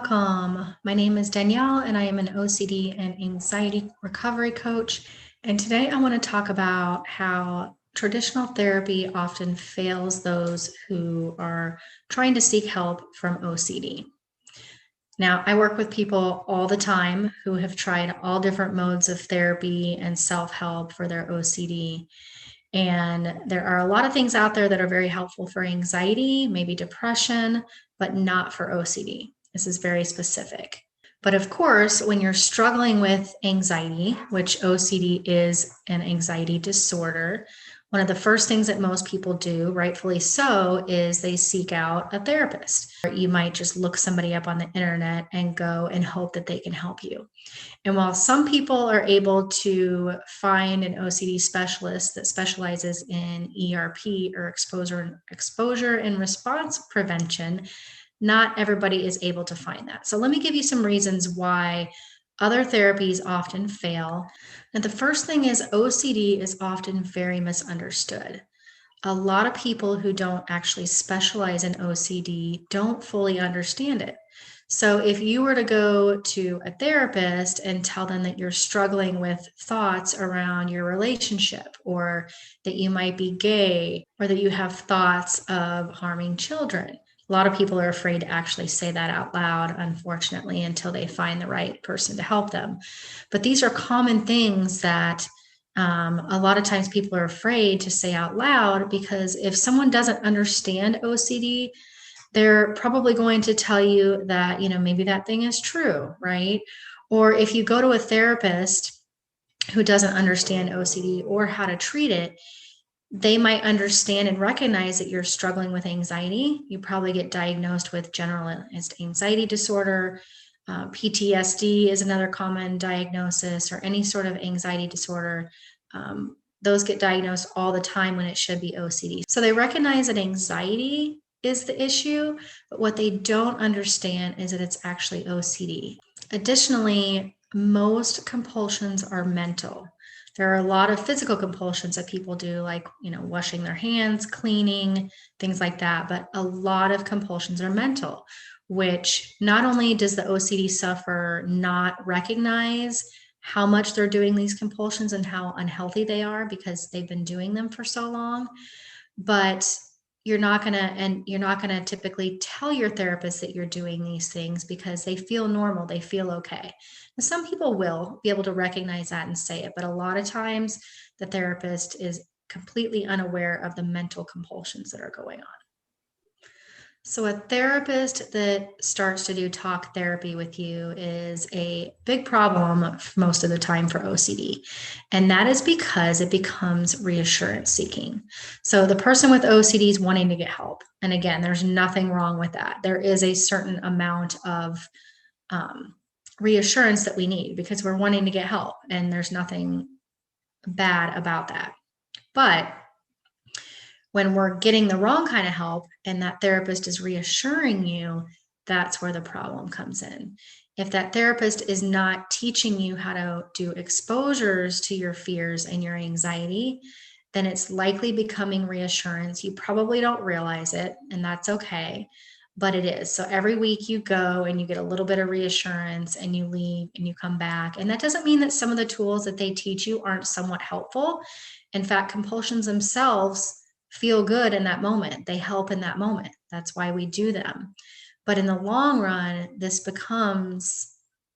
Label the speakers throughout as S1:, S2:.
S1: Welcome. My name is Danielle, and I am an OCD and anxiety recovery coach. And today I want to talk about how traditional therapy often fails those who are trying to seek help from OCD. Now, I work with people all the time who have tried all different modes of therapy and self-help for their OCD. And there are a lot of things out there that are very helpful for anxiety, maybe depression, but not for OCD. This is very specific. But of course, when you're struggling with anxiety, which OCD is an anxiety disorder, one of the first things that most people do, rightfully so, is they seek out a therapist. You might just look somebody up on the internet and go and hope that they can help you. And while some people are able to find an OCD specialist that specializes in ERP or exposure and response prevention, not everybody is able to find that. So let me give you some reasons why other therapies often fail. And the first thing is OCD is often very misunderstood. A lot of people who don't actually specialize in OCD don't fully understand it. So if you were to go to a therapist and tell them that you're struggling with thoughts around your relationship, or that you might be gay, or that you have thoughts of harming children, a lot of people are afraid to actually say that out loud, unfortunately, until they find the right person to help them. But these are common things that a lot of times people are afraid to say out loud, because if someone doesn't understand OCD, they're probably going to tell you that, maybe that thing is true, right? Or if you go to a therapist who doesn't understand OCD or how to treat it, they might understand and recognize that you're struggling with anxiety. You probably get diagnosed with generalized anxiety disorder. PTSD is another common diagnosis, or any sort of anxiety disorder. Those get diagnosed all the time when it should be OCD. So they recognize that anxiety is the issue, but what they don't understand is that it's actually OCD. Additionally, most compulsions are mental. There are a lot of physical compulsions that people do, like, washing their hands, cleaning, things like that. But a lot of compulsions are mental, which not only does the OCD sufferer not recognize how much they're doing these compulsions and how unhealthy they are because they've been doing them for so long, but you're not going to typically tell your therapist that you're doing these things because they feel normal, they feel okay. And some people will be able to recognize that and say it, but a lot of times the therapist is completely unaware of the mental compulsions that are going on. So a therapist that starts to do talk therapy with you is a big problem most of the time for OCD. And that is because it becomes reassurance seeking. So the person with OCD is wanting to get help. And again, there's nothing wrong with that. There is a certain amount of reassurance that we need because we're wanting to get help. And there's nothing bad about that. But when we're getting the wrong kind of help and that therapist is reassuring you, that's where the problem comes in. If that therapist is not teaching you how to do exposures to your fears and your anxiety, then it's likely becoming reassurance. You probably don't realize it, and that's okay, but it is. So every week you go and you get a little bit of reassurance and you leave and you come back. And that doesn't mean that some of the tools that they teach you aren't somewhat helpful. In fact, compulsions themselves feel good in that moment. They help in that moment. That's why we do them. But in the long run, this becomes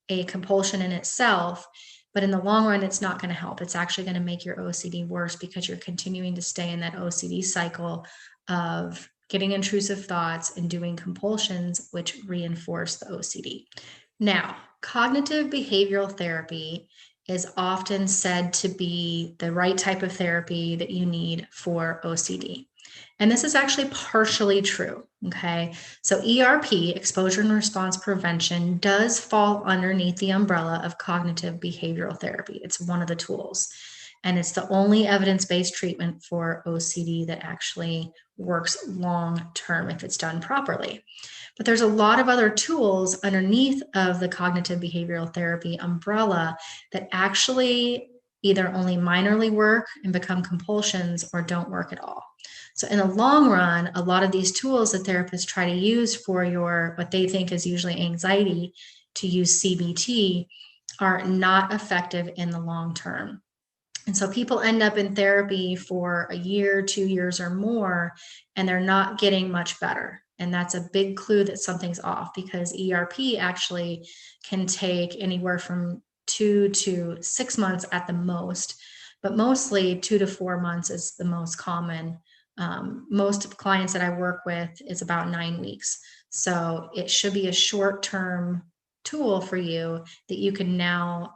S1: a compulsion in itself. But in the long run, it's not going to help. It's actually going to make your OCD worse because you're continuing to stay in that OCD cycle of getting intrusive thoughts and doing compulsions, which reinforce the OCD. Now, cognitive behavioral therapy is often said to be the right type of therapy that you need for OCD. And this is actually partially true, okay? So ERP, exposure and response prevention, does fall underneath the umbrella of cognitive behavioral therapy. It's one of the tools. And it's the only evidence-based treatment for OCD that actually works long-term if it's done properly. But there's a lot of other tools underneath of the cognitive behavioral therapy umbrella that actually either only minorly work and become compulsions or don't work at all. So in the long run, a lot of these tools that therapists try to use for your, what they think is usually anxiety, to use CBT, are not effective in the long term. And so people end up in therapy for a year, 2 years or more, and they're not getting much better. And that's a big clue that something's off, because ERP actually can take anywhere from 2 to 6 months at the most, but mostly 2 to 4 months is the most common. Most clients that I work with is about 9 weeks. So it should be a short-term tool for you that you can now,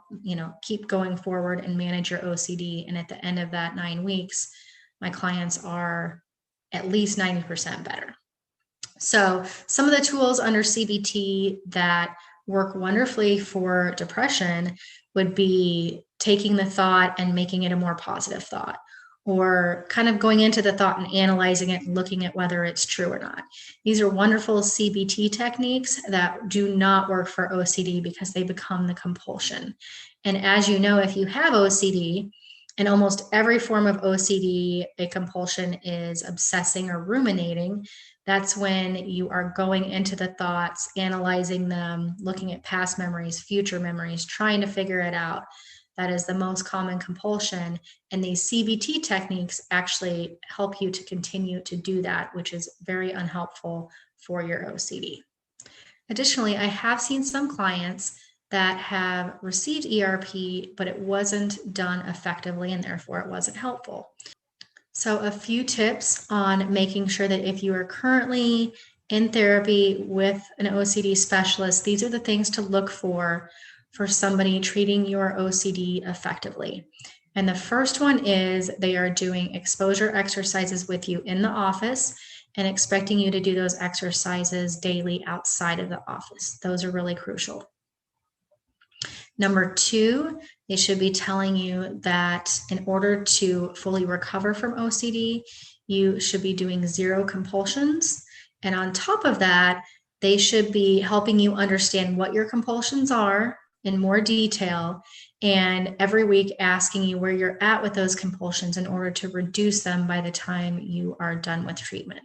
S1: keep going forward and manage your OCD. And at the end of that 9 weeks, my clients are at least 90% better. So some of the tools under CBT that work wonderfully for depression would be taking the thought and making it a more positive thought, or kind of going into the thought and analyzing it and looking at whether it's true or not. These are wonderful CBT techniques that do not work for OCD because they become the compulsion. And as you know, if you have OCD, in almost every form of OCD, a compulsion is obsessing or ruminating. That's when you are going into the thoughts, analyzing them, looking at past memories, future memories, trying to figure it out. That is the most common compulsion. And these CBT techniques actually help you to continue to do that, which is very unhelpful for your OCD. Additionally, I have seen some clients that have received ERP, but it wasn't done effectively and therefore it wasn't helpful. So a few tips on making sure that if you are currently in therapy with an OCD specialist, these are the things to look for somebody treating your OCD effectively. And the first one is they are doing exposure exercises with you in the office and expecting you to do those exercises daily outside of the office. Those are really crucial. Number 2, they should be telling you that in order to fully recover from OCD, you should be doing 0 compulsions. And on top of that, they should be helping you understand what your compulsions are in more detail, and every week asking you where you're at with those compulsions in order to reduce them by the time you are done with treatment.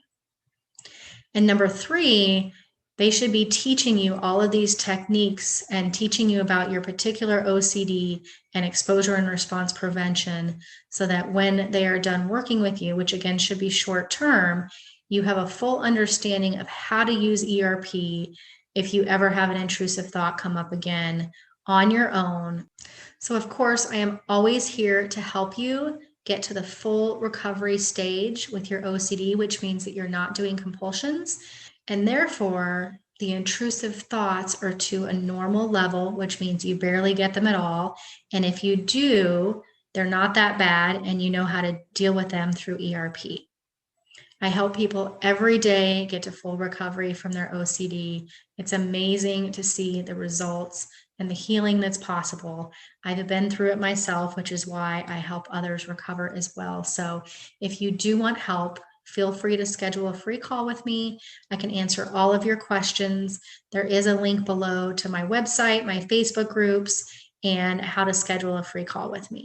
S1: And number 3, they should be teaching you all of these techniques and teaching you about your particular OCD and exposure and response prevention, so that when they are done working with you, which again should be short term, you have a full understanding of how to use ERP if you ever have an intrusive thought come up again on your own. So of course, I am always here to help you get to the full recovery stage with your OCD, which means that you're not doing compulsions. And therefore, the intrusive thoughts are to a normal level, which means you barely get them at all. And if you do, they're not that bad and you know how to deal with them through ERP. I help people every day get to full recovery from their OCD. It's amazing to see the results and the healing that's possible. I've been through it myself, which is why I help others recover as well. So if you do want help, feel free to schedule a free call with me. I can answer all of your questions. There is a link below to my website, my Facebook groups, and how to schedule a free call with me.